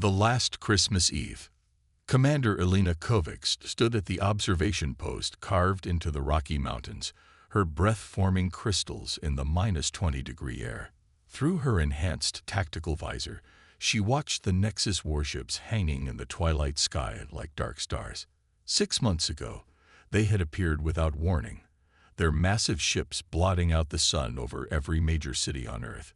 The last Christmas Eve. Commander Elena Kovacs stood at the observation post carved into the Rocky Mountains, her breath forming crystals in the -20-degree air. Through her enhanced tactical visor, she watched the Nexus warships hanging in the twilight sky like dark stars. 6 months ago, they had appeared without warning, their massive ships blotting out the sun over every major city on Earth.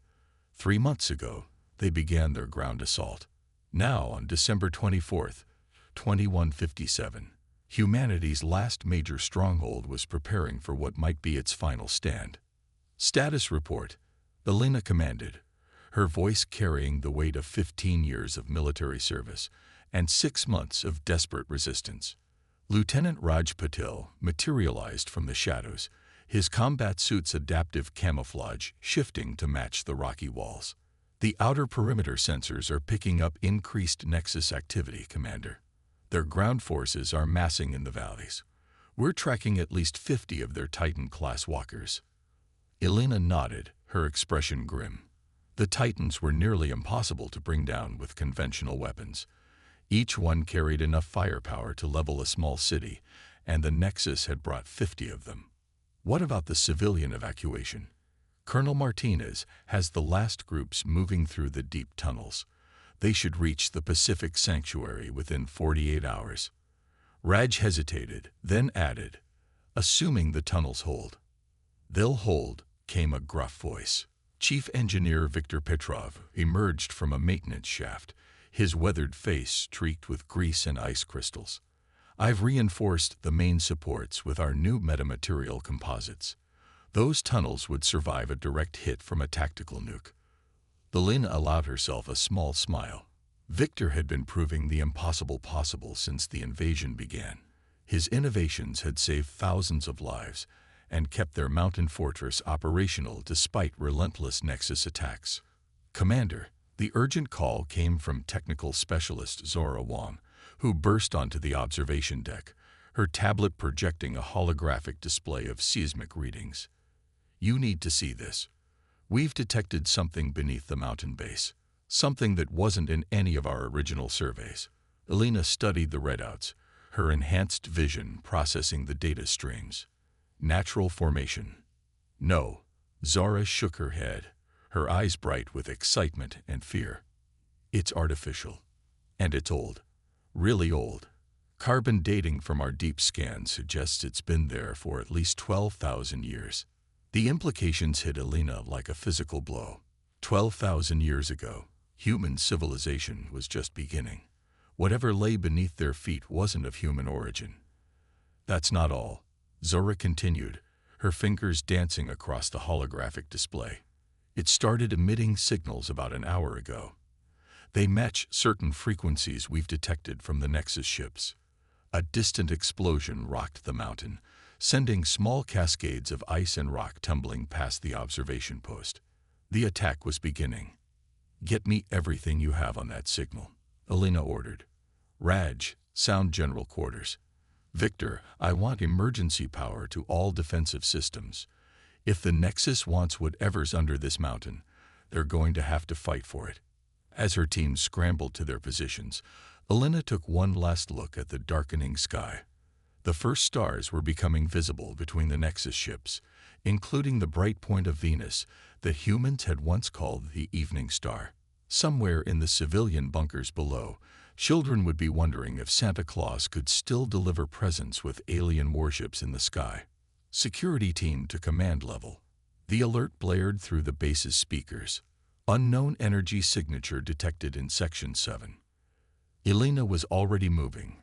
3 months ago, they began their ground assault. Now, on December 24th, 2157, humanity's last major stronghold was preparing for what might be its final stand. Status report, Elena commanded, her voice carrying the weight of 15 years of military service and 6 months of desperate resistance. Lieutenant Raj Patil materialized from the shadows, his combat suit's adaptive camouflage shifting to match the rocky walls. The outer perimeter sensors are picking up increased Nexus activity, Commander. Their ground forces are massing in the valleys. We're tracking at least 50 of their Titan-class walkers. Elena nodded, her expression grim. The Titans were nearly impossible to bring down with conventional weapons. Each one carried enough firepower to level a small city, and the Nexus had brought 50 of them. What about the civilian evacuation? Colonel Martinez has the last groups moving through the deep tunnels. They should reach the Pacific Sanctuary within 48 hours. Raj hesitated, then added, assuming the tunnels hold. They'll hold, came a gruff voice. Chief Engineer Viktor Petrov emerged from a maintenance shaft, his weathered face streaked with grease and ice crystals. I've reinforced the main supports with our new metamaterial composites. Those tunnels would survive a direct hit from a tactical nuke. Elena allowed herself a small smile. Victor had been proving the impossible possible since the invasion began. His innovations had saved thousands of lives and kept their mountain fortress operational despite relentless Nexus attacks. Commander, the urgent call came from technical specialist Zora Wong, who burst onto the observation deck, her tablet projecting a holographic display of seismic readings. You need to see this. We've detected something beneath the mountain base, something that wasn't in any of our original surveys. Elena studied the readouts, her enhanced vision processing the data streams. Natural formation. No, Zara shook her head, her eyes bright with excitement and fear. It's artificial. And it's old. Really old. Carbon dating from our deep scan suggests it's been there for at least 12,000 years. The implications hit Elena like a physical blow. 12,000 years ago, human civilization was just beginning. Whatever lay beneath their feet wasn't of human origin. That's not all, Zora continued, her fingers dancing across the holographic display. It started emitting signals about an hour ago. They match certain frequencies we've detected from the Nexus ships. A distant explosion rocked the mountain, sending small cascades of ice and rock tumbling past the observation post. The attack was beginning. Get me everything you have on that signal, Elena ordered. Raj, sound general quarters. Victor, I want emergency power to all defensive systems. If the Nexus wants whatever's under this mountain, they're going to have to fight for it. As her team scrambled to their positions, Elena took one last look at the darkening sky. The first stars were becoming visible between the Nexus ships, including the bright point of Venus that humans had once called the evening star. Somewhere in the civilian bunkers below, children would be wondering if Santa Claus could still deliver presents with alien warships in the sky. Security team to command level. The alert blared through the base's speakers. Unknown energy signature detected in Section 7. Elena was already moving,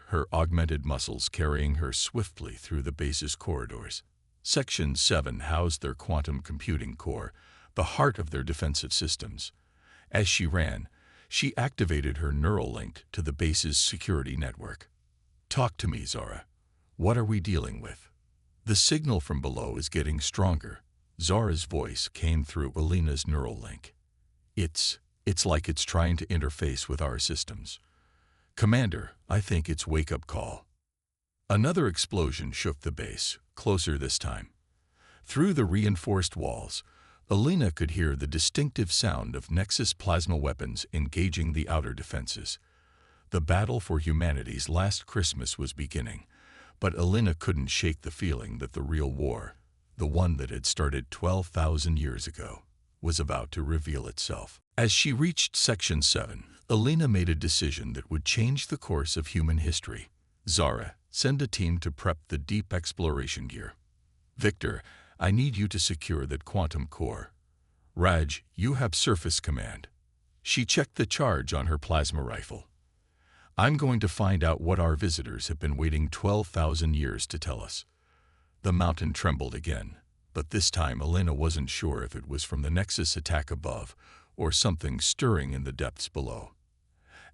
her augmented muscles carrying her swiftly through the base's corridors. Section 7 housed their quantum computing core, the heart of their defensive systems. As she ran, she activated her neural link to the base's security network. Talk to me, Zara. What are we dealing with? The signal from below is getting stronger. Zara's voice came through Elena's neural link. It's like it's trying to interface with our systems. Commander, I think it's wake-up call. Another explosion shook the base, closer this time. Through the reinforced walls, Alina could hear the distinctive sound of Nexus plasma weapons engaging the outer defenses. The battle for humanity's last Christmas was beginning, but Alina couldn't shake the feeling that the real war, the one that had started 12,000 years ago, was about to reveal itself. As she reached Section 7, Alina made a decision that would change the course of human history. Zara, send a team to prep the deep exploration gear. Victor, I need you to secure that quantum core. Raj, you have surface command. She checked the charge on her plasma rifle. I'm going to find out what our visitors have been waiting 12,000 years to tell us. The mountain trembled again, but this time Alina wasn't sure if it was from the Nexus attack above or something stirring in the depths below.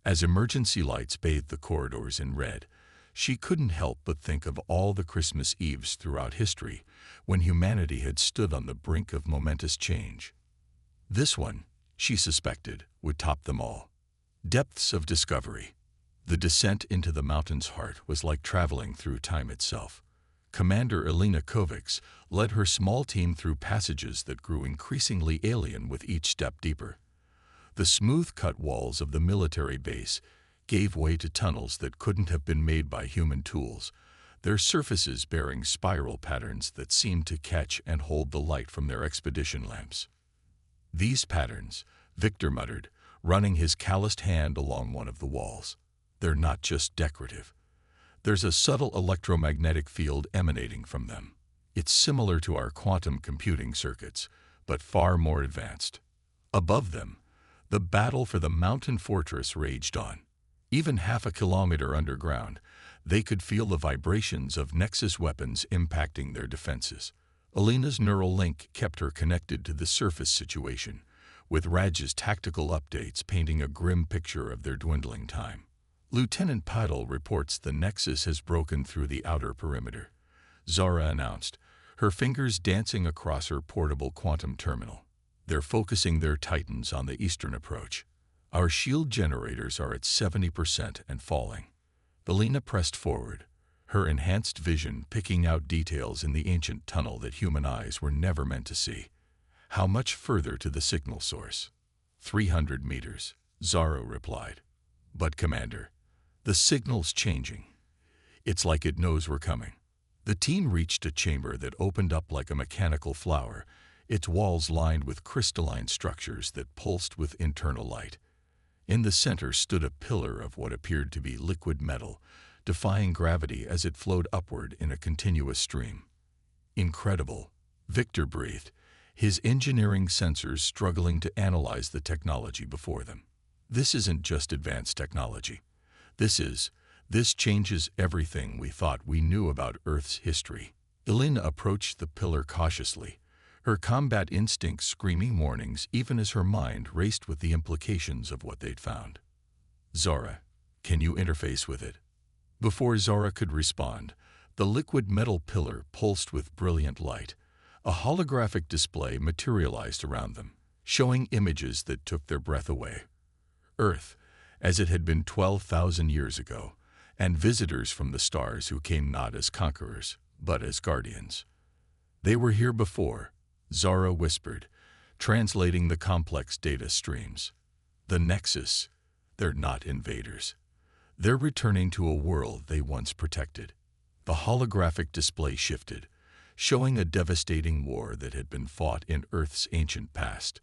As emergency lights bathed the corridors in red, she couldn't help but think of all the Christmas Eves throughout history when humanity had stood on the brink of momentous change. This one, she suspected, would top them all. Depths of discovery. The descent into the mountain's heart was like traveling through time itself. Commander Alina Kovacs led her small team through passages that grew increasingly alien with each step deeper. The smooth-cut walls of the military base gave way to tunnels that couldn't have been made by human tools, their surfaces bearing spiral patterns that seemed to catch and hold the light from their expedition lamps. These patterns, Victor muttered, running his calloused hand along one of the walls. They're not just decorative. There's a subtle electromagnetic field emanating from them. It's similar to our quantum computing circuits, but far more advanced. Above them, the battle for the mountain fortress raged on. Even half a kilometer underground, they could feel the vibrations of Nexus weapons impacting their defenses. Alina's neural link kept her connected to the surface situation, with Raj's tactical updates painting a grim picture of their dwindling time. Lieutenant Paddle reports the Nexus has broken through the outer perimeter, Zara announced, her fingers dancing across her portable quantum terminal. They're focusing their titans on the eastern approach. Our shield generators are at 70% and falling. Alina pressed forward, her enhanced vision picking out details in the ancient tunnel that human eyes were never meant to see. How much further to the signal source? 300 meters, Zara replied. But Commander, the signal's changing. It's like it knows we're coming. The team reached a chamber that opened up like a mechanical flower, its walls lined with crystalline structures that pulsed with internal light. In the center stood a pillar of what appeared to be liquid metal, defying gravity as it flowed upward in a continuous stream. Incredible, Victor breathed, his engineering sensors struggling to analyze the technology before them. This isn't just advanced technology. This changes everything we thought we knew about Earth's history. Alina approached the pillar cautiously, her combat instincts screaming warnings even as her mind raced with the implications of what they'd found. Zara, can you interface with it? Before Zara could respond, the liquid metal pillar pulsed with brilliant light. A holographic display materialized around them, showing images that took their breath away. Earth, as it had been 12,000 years ago, and visitors from the stars who came not as conquerors, but as guardians. They were here before, Zara whispered, translating the complex data streams. The Nexus, they're not invaders. They're returning to a world they once protected. The holographic display shifted, showing a devastating war that had been fought in Earth's ancient past.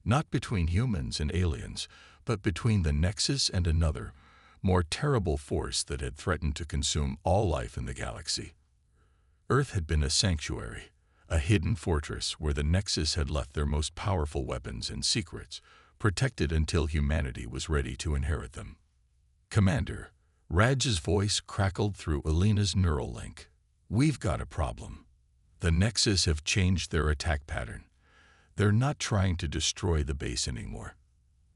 Not between humans and aliens, but between the Nexus and another, more terrible force that had threatened to consume all life in the galaxy. Earth had been a sanctuary, a hidden fortress where the Nexus had left their most powerful weapons and secrets, protected until humanity was ready to inherit them. Commander, Raj's voice crackled through Alina's neural link. We've got a problem. The Nexus have changed their attack pattern. They're not trying to destroy the base anymore.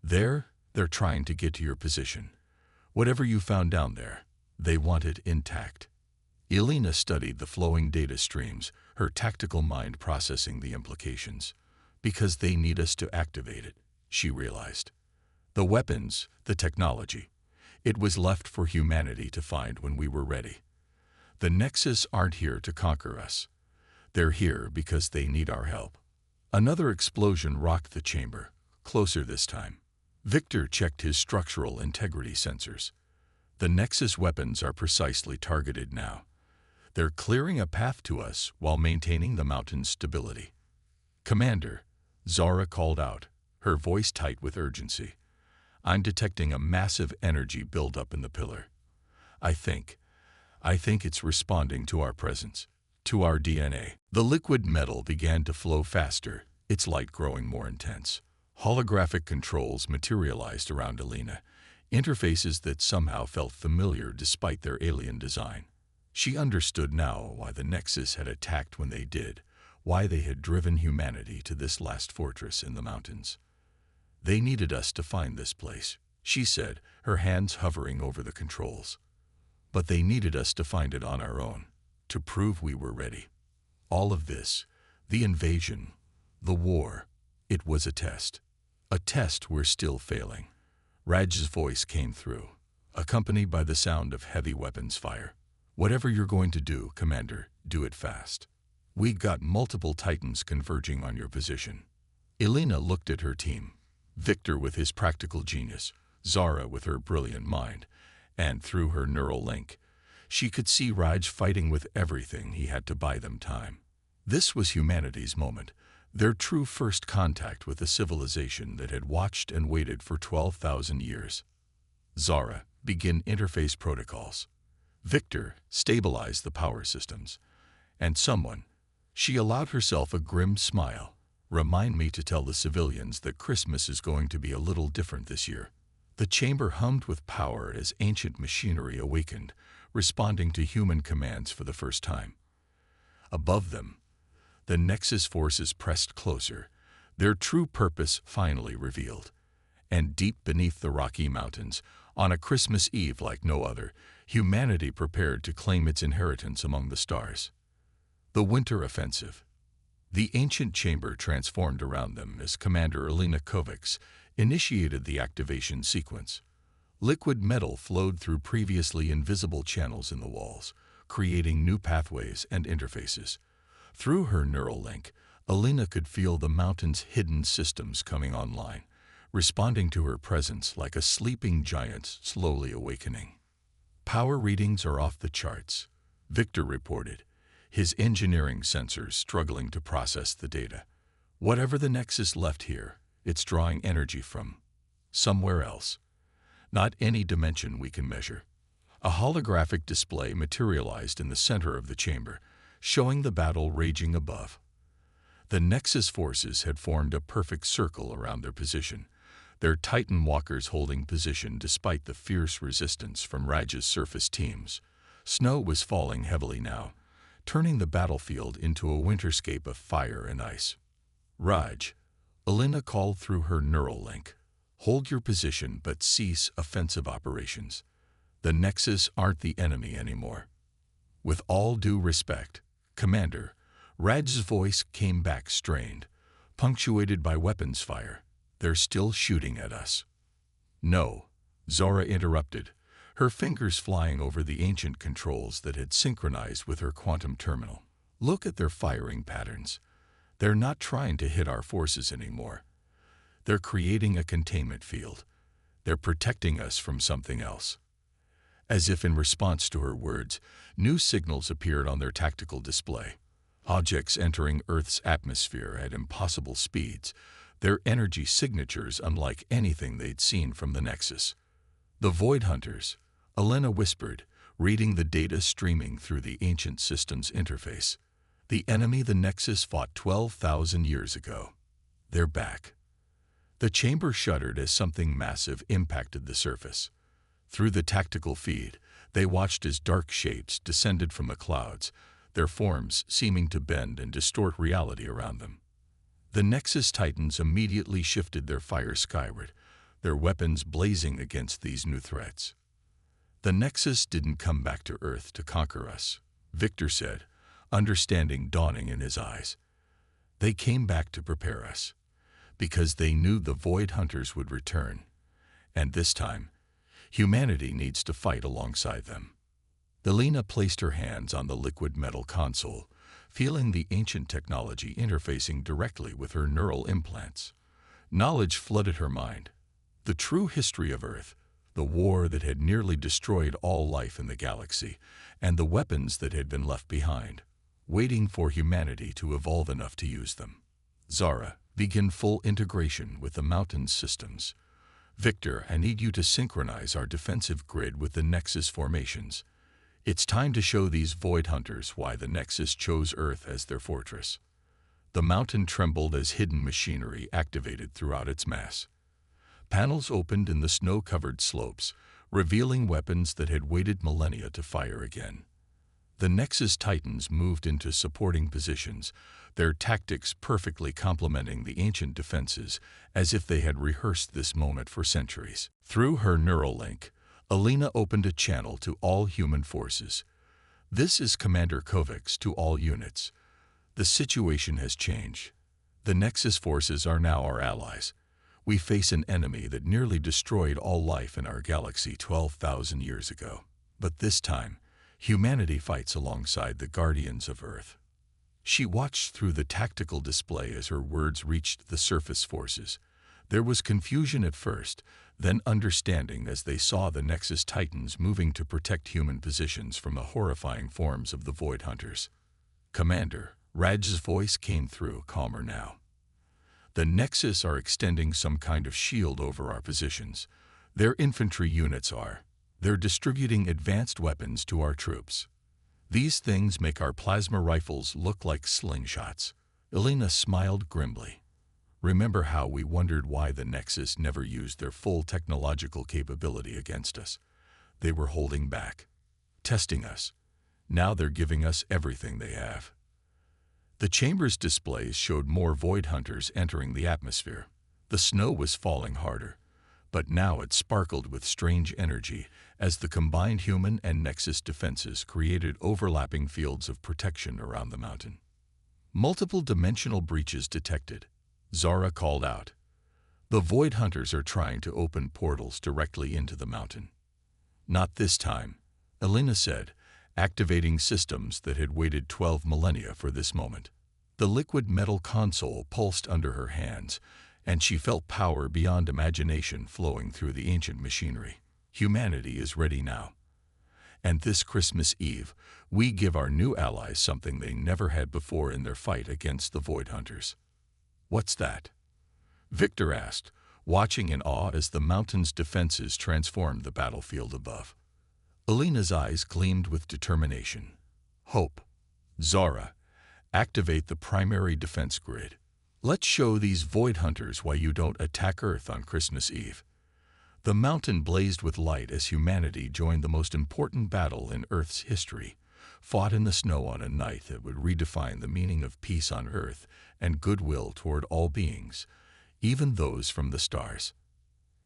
They're trying to get to your position. Whatever you found down there, they want it intact. Alina studied the flowing data streams, her tactical mind processing the implications. Because they need us to activate it, she realized. The weapons, the technology, it was left for humanity to find when we were ready. The Nexus aren't here to conquer us. They're here because they need our help. Another explosion rocked the chamber, closer this time. Victor checked his structural integrity sensors. The Nexus weapons are precisely targeted now. They're clearing a path to us while maintaining the mountain's stability. "Commander," Zara called out, her voice tight with urgency. "I'm detecting a massive energy buildup in the pillar. I think it's responding to our presence, to our DNA." The liquid metal began to flow faster, its light growing more intense. Holographic controls materialized around Alina, interfaces that somehow felt familiar despite their alien design. She understood now why the Nexus had attacked when they did, why they had driven humanity to this last fortress in the mountains. "They needed us to find this place," she said, her hands hovering over the controls. "But they needed us to find it on our own, to prove we were ready. All of this, the invasion, the war, it was a test. A test we're still failing." Raj's voice came through, accompanied by the sound of heavy weapons fire. "Whatever you're going to do, Commander, do it fast. We got multiple Titans converging on your position." Elena looked at her team, Victor with his practical genius, Zara with her brilliant mind, and through her neural link, she could see Raj fighting with everything he had to buy them time. This was humanity's moment, their true first contact with a civilization that had watched and waited for 12,000 years. "Zara, begin interface protocols. Victor, stabilize the power systems. And someone," she allowed herself a grim smile, "remind me to tell the civilians that Christmas is going to be a little different this year." The chamber hummed with power as ancient machinery awakened, responding to human commands for the first time. Above them, the Nexus forces pressed closer, their true purpose finally revealed. And deep beneath the Rocky Mountains, on a Christmas Eve like no other, humanity prepared to claim its inheritance among the stars. The winter offensive. The ancient chamber transformed around them as Commander Alina Kovacs initiated the activation sequence. Liquid metal flowed through previously invisible channels in the walls, creating new pathways and interfaces. Through her neural link, Alina could feel the mountain's hidden systems coming online, responding to her presence like a sleeping giant slowly awakening. "Power readings are off the charts," Victor reported, his engineering sensors struggling to process the data. "Whatever the Nexus left here, it's drawing energy from somewhere else. Not any dimension we can measure." A holographic display materialized in the center of the chamber, showing the battle raging above. The Nexus forces had formed a perfect circle around their position, their Titan walkers holding position despite the fierce resistance from Raj's surface teams. Snow was falling heavily now, turning the battlefield into a winterscape of fire and ice. "Raj," Alina called through her neural link, "hold your position but cease offensive operations. The Nexus aren't the enemy anymore." "With all due respect, Commander," Raj's voice came back strained, punctuated by weapons fire. "They're still shooting at us." "No," Zara interrupted, her fingers flying over the ancient controls that had synchronized with her quantum terminal. "Look at their firing patterns. They're not trying to hit our forces anymore. They're creating a containment field. They're protecting us from something else." As if in response to her words, new signals appeared on their tactical display. Objects entering Earth's atmosphere at impossible speeds, their energy signatures unlike anything they'd seen from the Nexus. "The Void Hunters," Alina whispered, reading the data streaming through the ancient system's interface. "The enemy the Nexus fought 12,000 years ago. They're back." The chamber shuddered as something massive impacted the surface. Through the tactical feed, they watched as dark shapes descended from the clouds, their forms seeming to bend and distort reality around them. The Nexus Titans immediately shifted their fire skyward, their weapons blazing against these new threats. "The Nexus didn't come back to Earth to conquer us," Victor said, understanding dawning in his eyes. "They came back to prepare us, because they knew the Void Hunters would return, and this time, humanity needs to fight alongside them." Alina placed her hands on the liquid metal console, feeling the ancient technology interfacing directly with her neural implants. Knowledge flooded her mind. The true history of Earth, the war that had nearly destroyed all life in the galaxy, and the weapons that had been left behind, waiting for humanity to evolve enough to use them. Zara, begin full integration with the mountain's systems. Victor, I need you to synchronize our defensive grid with the Nexus formations. It's time to show these Void Hunters why the Nexus chose Earth as their fortress. The mountain trembled as hidden machinery activated throughout its mass. Panels opened in the snow-covered slopes, revealing weapons that had waited millennia to fire again. The Nexus Titans moved into supporting positions, their tactics perfectly complementing the ancient defenses, as if they had rehearsed this moment for centuries. Through her neural link, Alina opened a channel to all human forces. This is Commander Kovacs to all units. The situation has changed. The Nexus forces are now our allies. We face an enemy that nearly destroyed all life in our galaxy 12,000 years ago. But this time, humanity fights alongside the Guardians of Earth. She watched through the tactical display as her words reached the surface forces. There was confusion at first, then understanding as they saw the Nexus Titans moving to protect human positions from the horrifying forms of the Void Hunters. Commander, Raj's voice came through, calmer now. The Nexus are extending some kind of shield over our positions. Their infantry units are. They're distributing advanced weapons to our troops. These things make our plasma rifles look like slingshots. Alina smiled grimly. Remember how we wondered why the Nexus never used their full technological capability against us? They were holding back, testing us. Now they're giving us everything they have. The chamber's displays showed more Void Hunters entering the atmosphere. The snow was falling harder, but now it sparkled with strange energy as the combined human and Nexus defenses created overlapping fields of protection around the mountain. Multiple dimensional breaches detected. Zara called out. The Void Hunters are trying to open portals directly into the mountain. Not this time, Alina said, activating systems that had waited 12 millennia for this moment. The liquid metal console pulsed under her hands, and she felt power beyond imagination flowing through the ancient machinery. Humanity is ready now. And this Christmas Eve, we give our new allies something they never had before in their fight against the Void Hunters. What's that? Victor asked, watching in awe as the mountain's defenses transformed the battlefield above. Alina's eyes gleamed with determination. Hope. Zara, activate the primary defense grid. Let's show these Void Hunters why you don't attack Earth on Christmas Eve. The mountain blazed with light as humanity joined the most important battle in Earth's history, fought in the snow on a night that would redefine the meaning of peace on Earth and goodwill toward all beings, even those from the stars.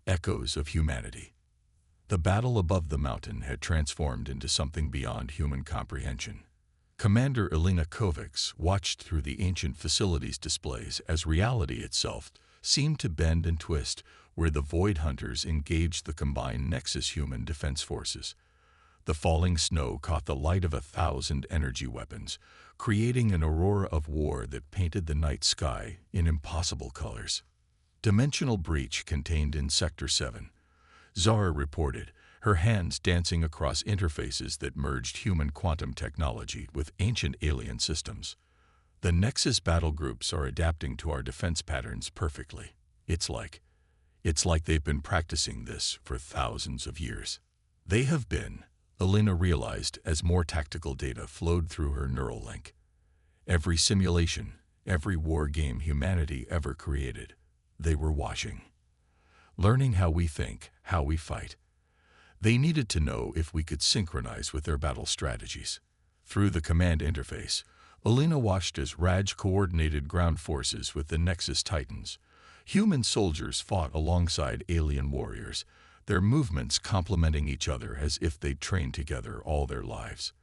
Echoes of humanity. The battle above the mountain had transformed into something beyond human comprehension. Commander Alina Kovacs watched through the ancient facilities displays as reality itself seemed to bend and twist where the Void Hunters engaged the combined Nexus human defense forces. The falling snow caught the light of 1,000 energy weapons, creating an aurora of war that painted the night sky in impossible colors. Dimensional breach contained in Sector 7. Zara reported, her hands dancing across interfaces that merged human quantum technology with ancient alien systems. The Nexus battle groups are adapting to our defense patterns perfectly. It's like they've been practicing this for thousands of years. They have been, Alina realized as more tactical data flowed through her neural link. Every simulation, every war game humanity ever created, they were watching. Learning how we think, how we fight. They needed to know if we could synchronize with their battle strategies. Through the command interface, Alina watched as Raj coordinated ground forces with the Nexus Titans. Human soldiers fought alongside alien warriors, their movements complementing each other as if they'd trained together all their lives.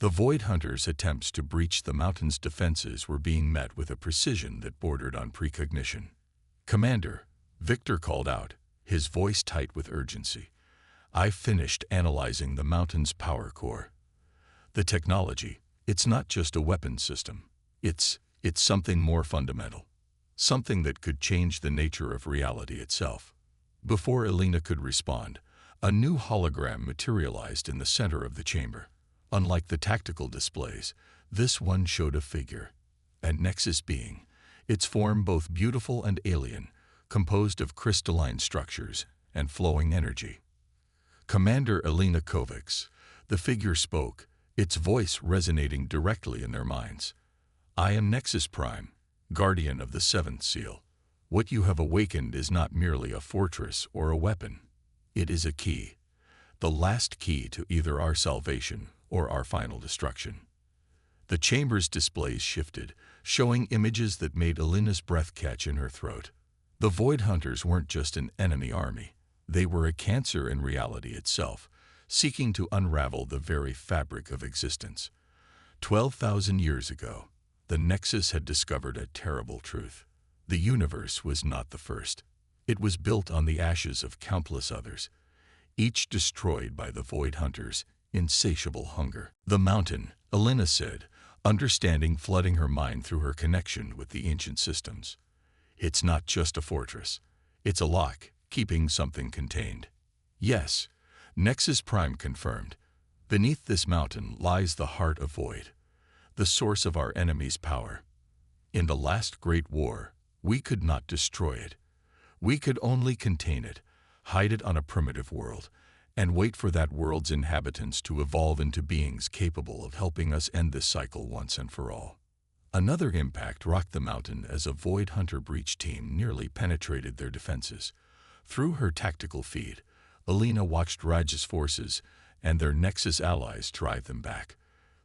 The Void Hunters' attempts to breach the mountain's defenses were being met with a precision that bordered on precognition. Commander, Victor called out, his voice tight with urgency. I've finished analyzing the mountain's power core. The technology, It's not just a weapon system. It's something more fundamental. Something that could change the nature of reality itself. Before Elena could respond, a new hologram materialized in the center of the chamber. Unlike the tactical displays, this one showed a figure, a Nexus being, its form both beautiful and alien, composed of crystalline structures and flowing energy. Commander Elena Kovacs, the figure spoke, its voice resonating directly in their minds. I am Nexus Prime, guardian of the seventh seal. What you have awakened is not merely a fortress or a weapon. It is a key, the last key to either our salvation or our final destruction. The chamber's displays shifted, showing images that made Elena's breath catch in her throat. The Void Hunters weren't just an enemy army. They were a cancer in reality itself, seeking to unravel the very fabric of existence. 12,000 years ago, the Nexus had discovered a terrible truth. The universe was not the first. It was built on the ashes of countless others, each destroyed by the Void Hunters' insatiable hunger. The mountain, Elena said, understanding flooding her mind through her connection with the ancient systems. It's not just a fortress. It's a lock, keeping something contained. Yes, Nexus Prime confirmed. Beneath this mountain lies the heart of Void, the source of our enemy's power. In the last great war, we could not destroy it. We could only contain it, hide it on a primitive world, and wait for that world's inhabitants to evolve into beings capable of helping us end this cycle once and for all. Another impact rocked the mountain as a Void Hunter breach team nearly penetrated their defenses. Through her tactical feed, Elena watched Raj's forces and their Nexus allies drive them back,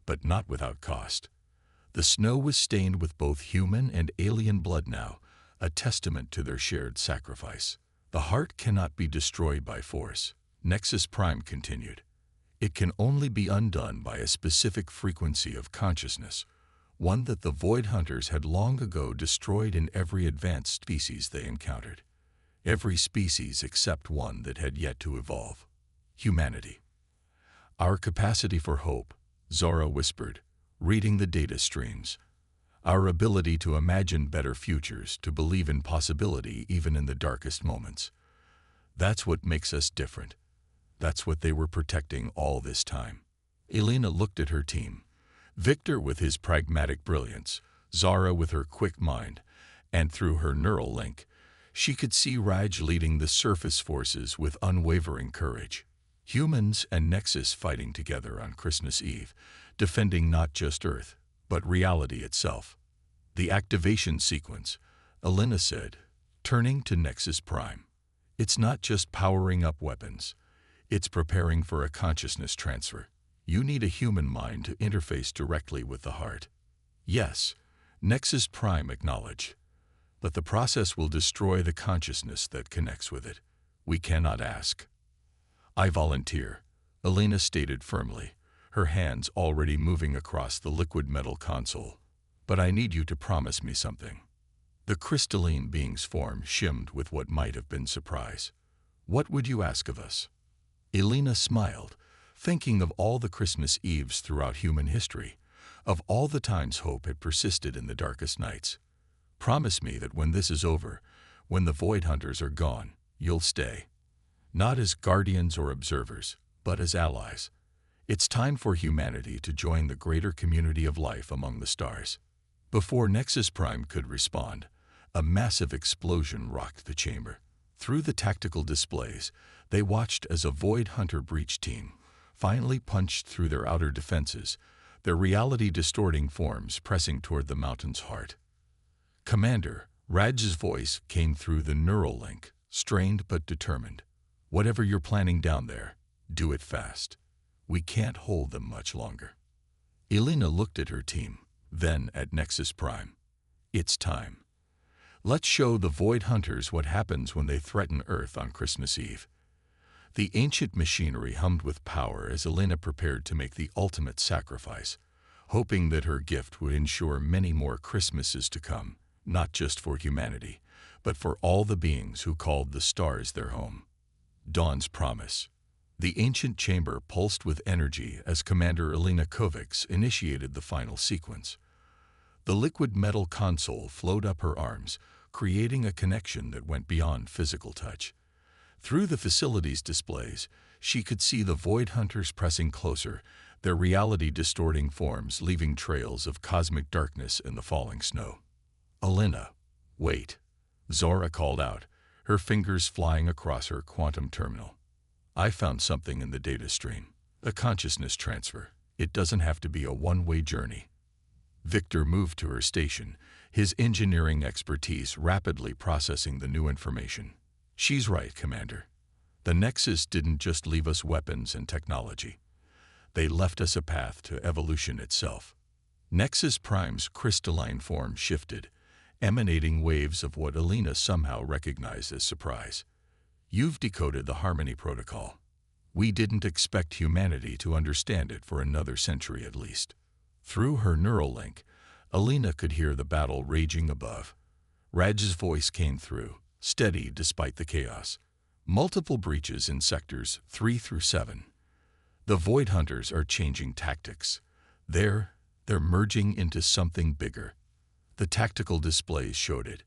but not without cost. The snow was stained with both human and alien blood now, a testament to their shared sacrifice. The heart cannot be destroyed by force, Nexus Prime continued. It can only be undone by a specific frequency of consciousness, one that the Void Hunters had long ago destroyed in every advanced species they encountered. Every species except one that had yet to evolve. Humanity. Our capacity for hope, Zara whispered, reading the data streams. Our ability to imagine better futures, to believe in possibility even in the darkest moments. That's what makes us different. That's what they were protecting all this time. Elena looked at her team. Victor with his pragmatic brilliance, Zara with her quick mind, and through her neural link, she could see Raj leading the surface forces with unwavering courage. Humans and Nexus fighting together on Christmas Eve, defending not just Earth, but reality itself. The activation sequence, Elena said, turning to Nexus Prime. It's not just powering up weapons. It's preparing for a consciousness transfer. You need a human mind to interface directly with the heart. Yes, Nexus Prime acknowledged. But the process will destroy the consciousness that connects with it. We cannot ask. I volunteer, Elena stated firmly, her hands already moving across the liquid metal console. But I need you to promise me something. The crystalline being's form shimmed with what might have been surprise. What would you ask of us? Elena smiled, thinking of all the Christmas Eves throughout human history, of all the times hope had persisted in the darkest nights. Promise me that when this is over, when the Void Hunters are gone, you'll stay. Not as guardians or observers, but as allies. It's time for humanity to join the greater community of life among the stars. Before Nexus Prime could respond, a massive explosion rocked the chamber. Through the tactical displays, they watched as a Void Hunter breach team finally punched through their outer defenses, their reality-distorting forms pressing toward the mountain's heart. Commander, Raj's voice came through the neural link, strained but determined. Whatever you're planning down there, do it fast. We can't hold them much longer. Elena looked at her team, then at Nexus Prime. It's time. Let's show the Void Hunters what happens when they threaten Earth on Christmas Eve. The ancient machinery hummed with power as Elena prepared to make the ultimate sacrifice, hoping that her gift would ensure many more Christmases to come, not just for humanity, but for all the beings who called the stars their home. Dawn's promise. The ancient chamber pulsed with energy as Commander Elena Kovacs initiated the final sequence. The liquid metal console flowed up her arms, creating a connection that went beyond physical touch. Through the facility's displays, she could see the Void Hunters pressing closer, their reality-distorting forms leaving trails of cosmic darkness in the falling snow. "Elena, wait," Zora called out, her fingers flying across her quantum terminal. "I found something in the data stream. A consciousness transfer. It doesn't have to be a one-way journey." Victor moved to her station, his engineering expertise rapidly processing the new information. "She's right, Commander. The Nexus didn't just leave us weapons and technology. They left us a path to evolution itself." Nexus Prime's crystalline form shifted, emanating waves of what Elena somehow recognized as surprise. "You've decoded the Harmony Protocol. We didn't expect humanity to understand it for another century at least." Through her neural link, Elena could hear the battle raging above. Raj's voice came through, steady despite the chaos. "Multiple breaches in sectors 3 through 7. The Void Hunters are changing tactics. They're merging into something bigger." The tactical displays showed it.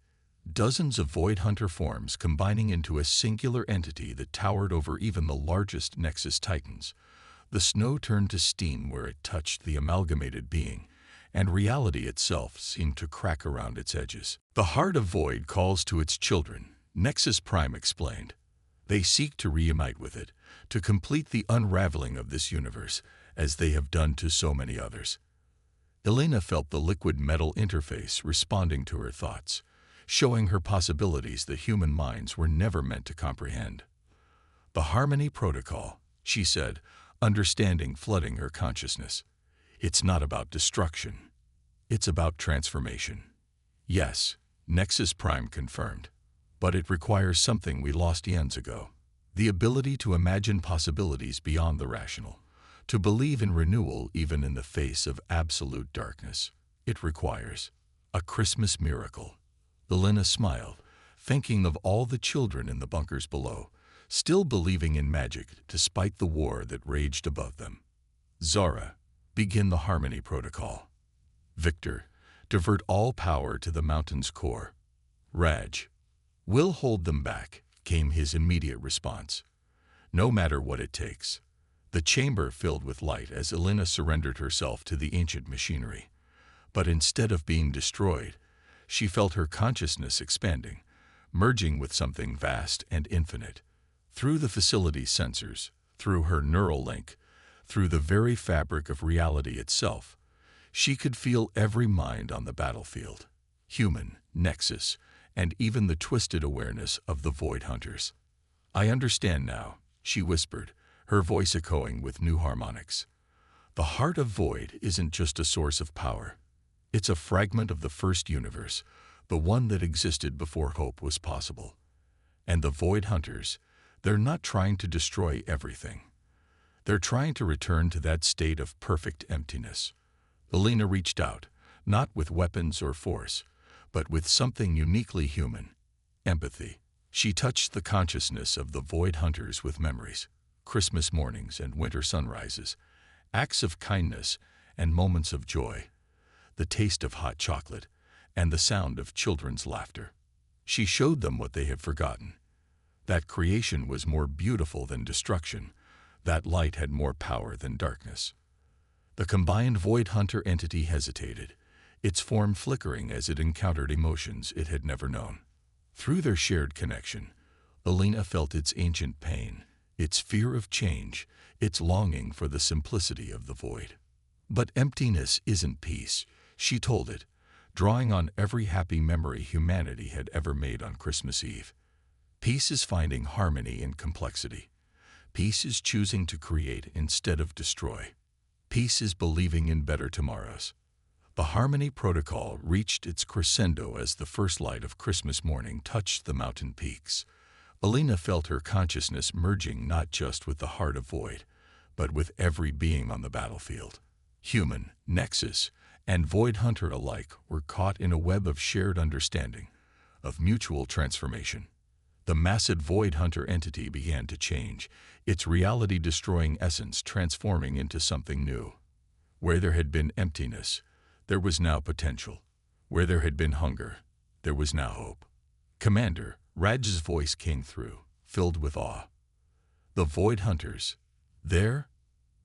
Dozens of Void Hunter forms combining into a singular entity that towered over even the largest Nexus Titans. The snow turned to steam where it touched the amalgamated being, and reality itself seemed to crack around its edges. "The heart of Void calls to its children," Nexus Prime explained. "They seek to reunite with it, to complete the unraveling of this universe, as they have done to so many others." Elena felt the liquid metal interface responding to her thoughts, showing her possibilities that human minds were never meant to comprehend. "The Harmony Protocol," she said, understanding flooding her consciousness. "It's not about destruction. It's about transformation." "Yes," Nexus Prime confirmed. "But it requires something we lost eons ago. The ability to imagine possibilities beyond the rational, to believe in renewal even in the face of absolute darkness. It requires a Christmas miracle." Elena smiled, thinking of all the children in the bunkers below, still believing in magic despite the war that raged above them. "Zara, begin the Harmony Protocol." "Victor, divert all power to the mountain's core." "Raj, we'll hold them back," came his immediate response. "No matter what it takes." The chamber filled with light as Elena surrendered herself to the ancient machinery. But instead of being destroyed, she felt her consciousness expanding, merging with something vast and infinite. Through the facility's sensors, through her neural link, through the very fabric of reality itself, she could feel every mind on the battlefield. Human, Nexus, and even the twisted awareness of the Void Hunters. "I understand now," she whispered, her voice echoing with new harmonics. "The heart of Void isn't just a source of power. It's a fragment of the first universe, the one that existed before hope was possible. And the Void Hunters, they're not trying to destroy everything. They're trying to return to that state of perfect emptiness." Elena reached out, not with weapons or force, but with something uniquely human: empathy. She touched the consciousness of the Void Hunters with memories, Christmas mornings and winter sunrises, acts of kindness and moments of joy, the taste of hot chocolate, and the sound of children's laughter. She showed them what they had forgotten: that creation was more beautiful than destruction, that light had more power than darkness. The combined Void Hunter entity hesitated, its form flickering as it encountered emotions it had never known. Through their shared connection, Elena felt its ancient pain, its fear of change, its longing for the simplicity of the void. "But emptiness isn't peace," she told it, drawing on every happy memory humanity had ever made on Christmas Eve. "Peace is finding harmony in complexity. Peace is choosing to create instead of destroy. Peace is believing in better tomorrows." The Harmony Protocol reached its crescendo as the first light of Christmas morning touched the mountain peaks. Elena felt her consciousness merging not just with the heart of Void, but with every being on the battlefield. Human, Nexus, and Void Hunter alike were caught in a web of shared understanding, of mutual transformation. The massive Void Hunter entity began to change, its reality-destroying essence transforming into something new. Where there had been emptiness, there was now potential. Where there had been hunger, there was now hope. "Commander," Raj's voice came through, filled with awe. "The Void Hunters, they're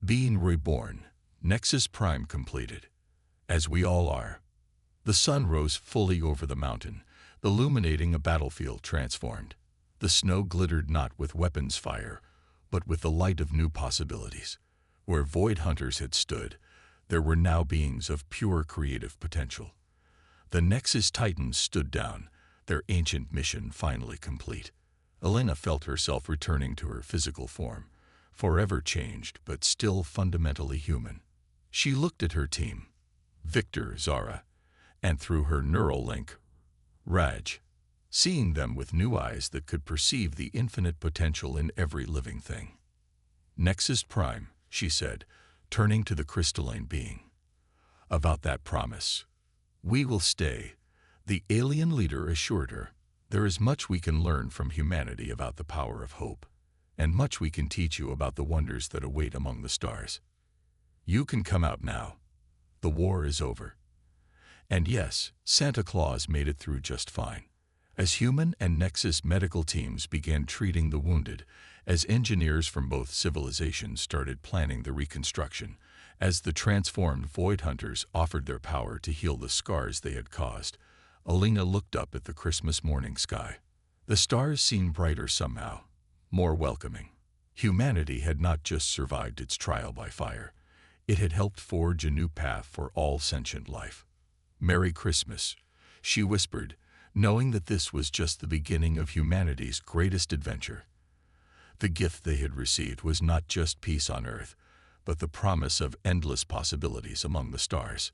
being reborn, Nexus Prime completed. As we all are." The sun rose fully over the mountain, illuminating a battlefield transformed. The snow glittered not with weapons fire, but with the light of new possibilities. Where Void Hunters had stood, there were now beings of pure creative potential. The Nexus Titans stood down, their ancient mission finally complete. Elena felt herself returning to her physical form, forever changed but still fundamentally human. She looked at her team, Victor, Zara, and through her neural link, Raj, seeing them with new eyes that could perceive the infinite potential in every living thing. "Nexus Prime," she said, turning to the crystalline being. "About that promise, we will stay," the alien leader assured her. "There is much we can learn from humanity about the power of hope, and much we can teach you about the wonders that await among the stars. You can come out now. The war is over." And yes, Santa Claus made it through just fine. As human and Nexus medical teams began treating the wounded, as engineers from both civilizations started planning the reconstruction, as the transformed Void Hunters offered their power to heal the scars they had caused, Elena looked up at the Christmas morning sky. The stars seemed brighter somehow, more welcoming. Humanity had not just survived its trial by fire, it had helped forge a new path for all sentient life. "Merry Christmas," she whispered, knowing that this was just the beginning of humanity's greatest adventure. The gift they had received was not just peace on Earth, but the promise of endless possibilities among the stars.